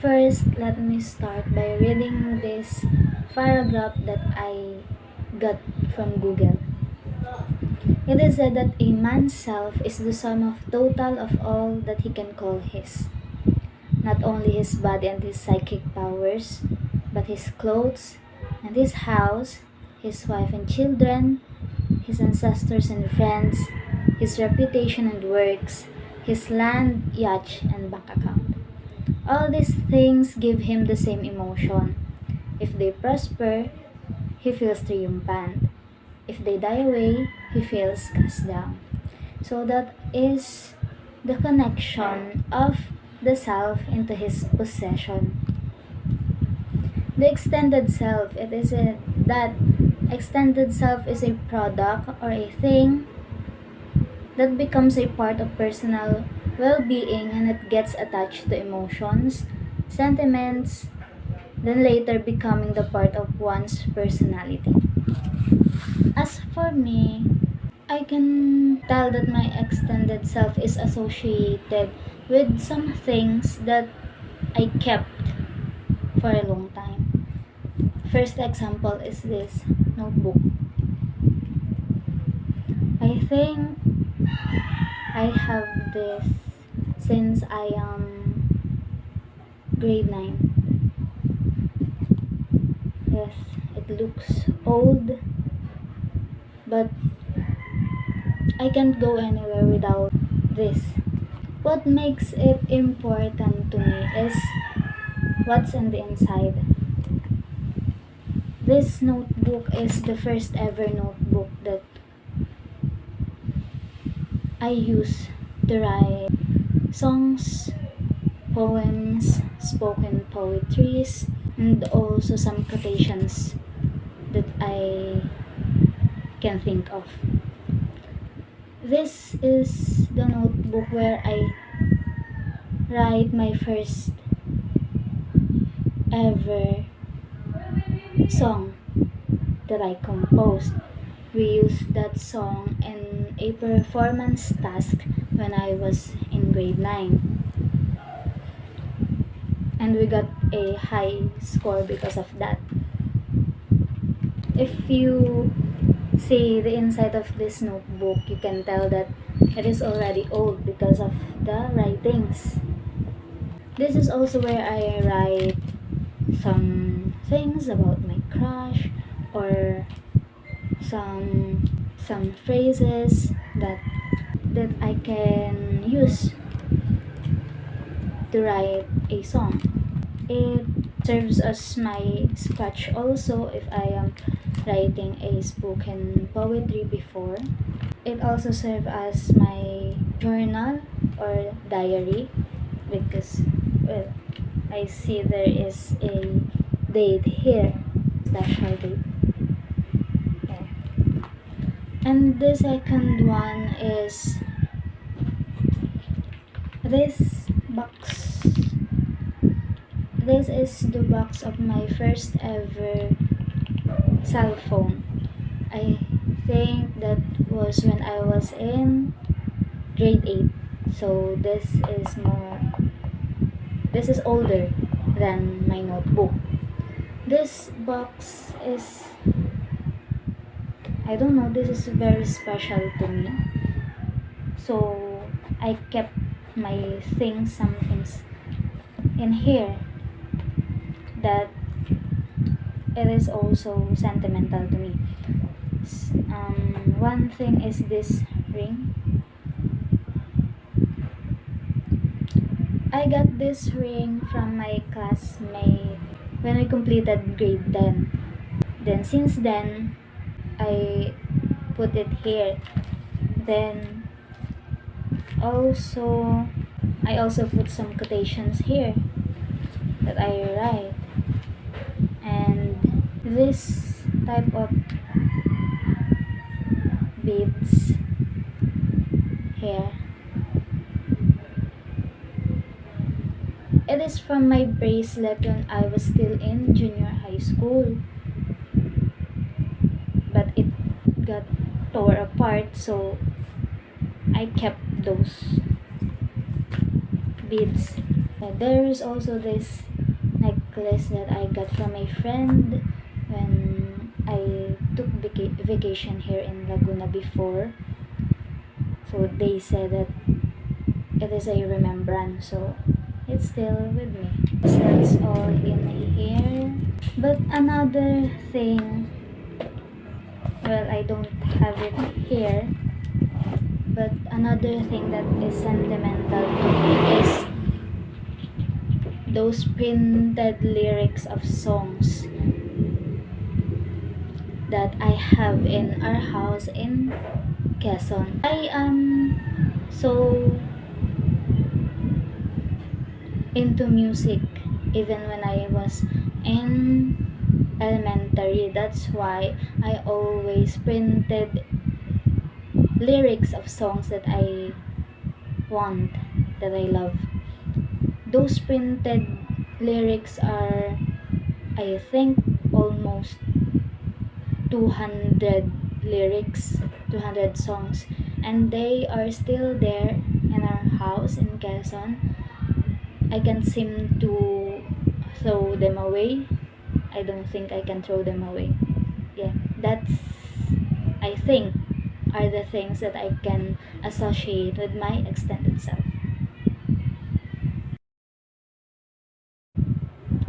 first, let me start by reading this paragraph that I got from Google. It is said that a man's self is the sum of total of all that he can call his. Not only his body and his psychic powers, but his clothes and his house, his wife and children, his ancestors and friends, his reputation and works, his land, yacht, and bank account. All these things give him the same emotion. If they prosper, he feels triumphant. If they die away, he feels cast down. So that is the connection of the self into his possession. The extended self, that extended self is a product or a thing that becomes a part of personal well-being, and it gets attached to emotions, sentiments, then later becoming the part of one's personality. As for me, I can tell that my extended self is associated with some things that I kept for a long time. First example is this notebook. I think I have this since I am grade 9. Yes, it looks old, but I can't go anywhere without this. What makes it important to me is what's in the inside. This notebook is the first ever notebook that I use to write songs, poems, spoken poetries, and also some quotations that I can think of. This is the notebook where I write my first ever song that I composed. We used that song in a performance task when I was in grade 9. And we got a high score because of that. If you see the inside of this notebook, you can tell that it is already old because of the writings. This is also where I write some things about my crush, or some phrases that I can use to write a song. It serves as my sketch also if I am writing a spoken poetry before. It also serves as my journal or diary because, well, I see there is a date here, special date. Yeah. And the second one is this box. This is the box of my first ever cell phone. I think that was when I was in grade 8. So this is older than my notebook. This box is, I don't know, this is very special to me. So I kept my things, some things in here that it is also sentimental to me. One thing is this ring. I got this ring from my classmate when we completed grade 10. Then since then, I put it here. Then I also put some quotations here that I write. And this type of beads here, it is from my bracelet when I was still in junior high school, but it got tore apart, so I kept those beads There is also this necklace that I got from a friend when I took vacation here in Laguna before. So they said that it is a remembrance, so it's still with me. So that's all in here. But another thing, well, I don't have it here, but another thing that is sentimental to me is those printed lyrics of songs that I have in our house in Quezon. I am so into music even when I was in elementary. That's why I always printed lyrics of songs that I want, that I love. Those printed lyrics are, I think, almost 200 lyrics, 200 songs, and they are still there in our house in Quezon. I can't seem to throw them away. I don't think I can throw them away. Yeah, that's, I think, are the things that I can associate with my extended self.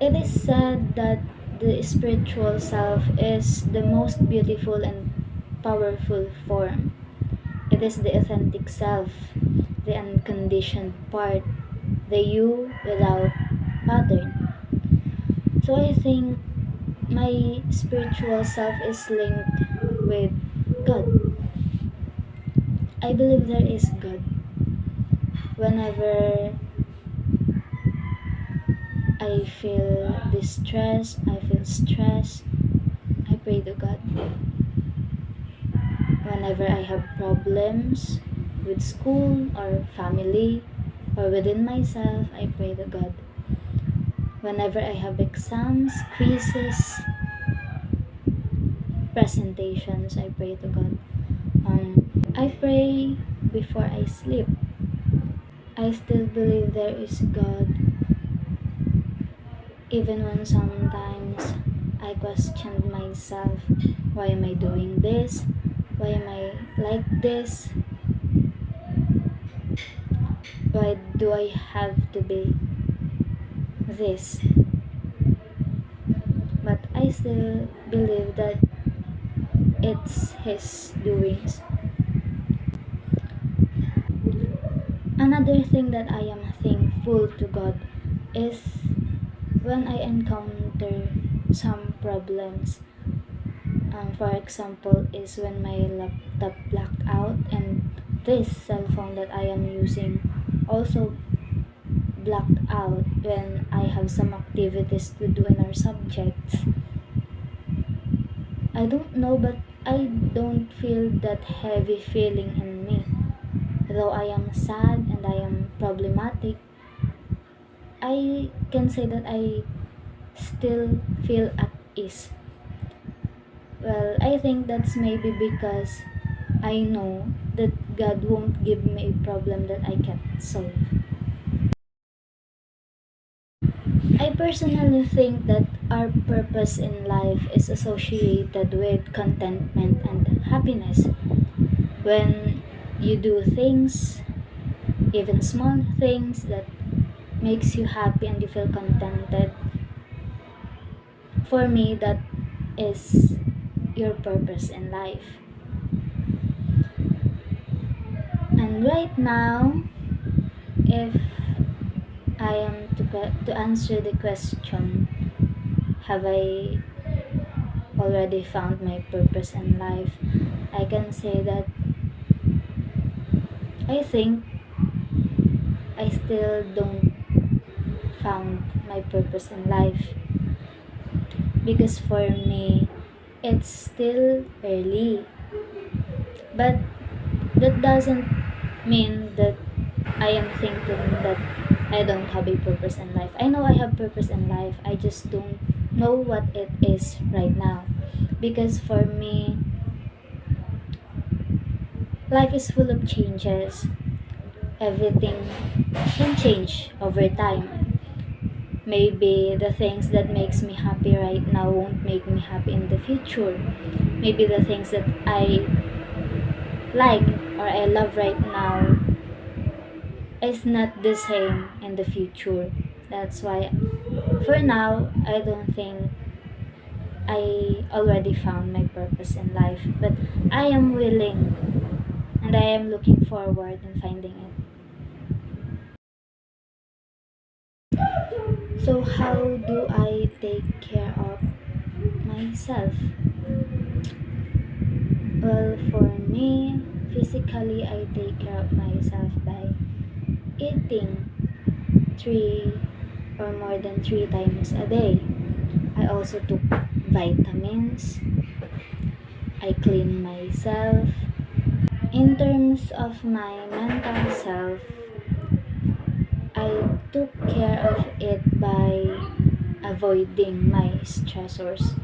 It is said that the spiritual self is the most beautiful and powerful form. It is the authentic self, the unconditioned part, the you without pattern. So I think my spiritual self is linked with God. I believe there is God. Whenever I feel distress, I feel stress, I pray to God. Whenever I have problems with school or family or within myself, I pray to God. Whenever I have exams, quizzes, presentations, I pray to God. I pray before I sleep. I still believe there is God, even when sometimes I question myself. Why am I doing this? Why am I like this? Why do I have to be this? But I still believe that it's His doings. Another thing that I am thankful to God is when I encounter some problems. For example, is when my laptop blacked out and this cell phone that I am using also blacked out when I have some activities to do in our subjects. I don't know, but I don't feel that heavy feeling in me. Though I am sad and I am problematic, I can say that I still feel at ease. Well, I think that's maybe because I know that God won't give me a problem that I can't solve. I personally think that our purpose in life is associated with contentment and happiness. When you do things, even small things that makes you happy and you feel contented, for me that is your purpose in life. And right now, if I am to answer the question, have I already found my purpose in life? I can say that I think I still don't found my purpose in life, because for me it's still early, but that doesn't mean that I am thinking that I don't have a purpose in life. I know I have purpose in life, I just don't know what it is right now, because for me life is full of changes. everything can change over time. Maybe the things that makes me happy right now won't make me happy in the future. Maybe the things that I like or I love right now is not the same in the future. That's why for now I don't think I already found my purpose in life, but I am willing and I am looking forward in finding it. So how do I take care of myself? Well, for me, physically I take care of myself by eating three or more than three times a day. I also took vitamins. I clean myself. In terms of my mental self, I took care of it by avoiding my stressors.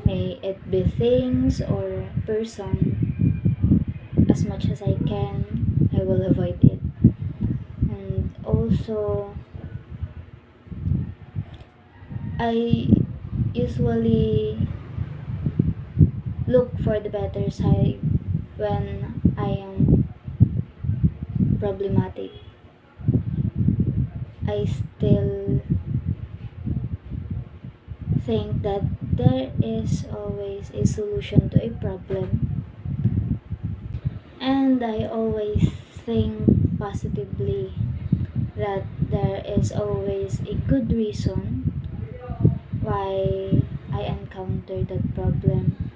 May it be things or person, as much as I can, I will avoid it. And also, I usually look for the better side when I am problematic. I still think that there is always a solution to a problem, and I always think positively that there is always a good reason why I encountered that problem.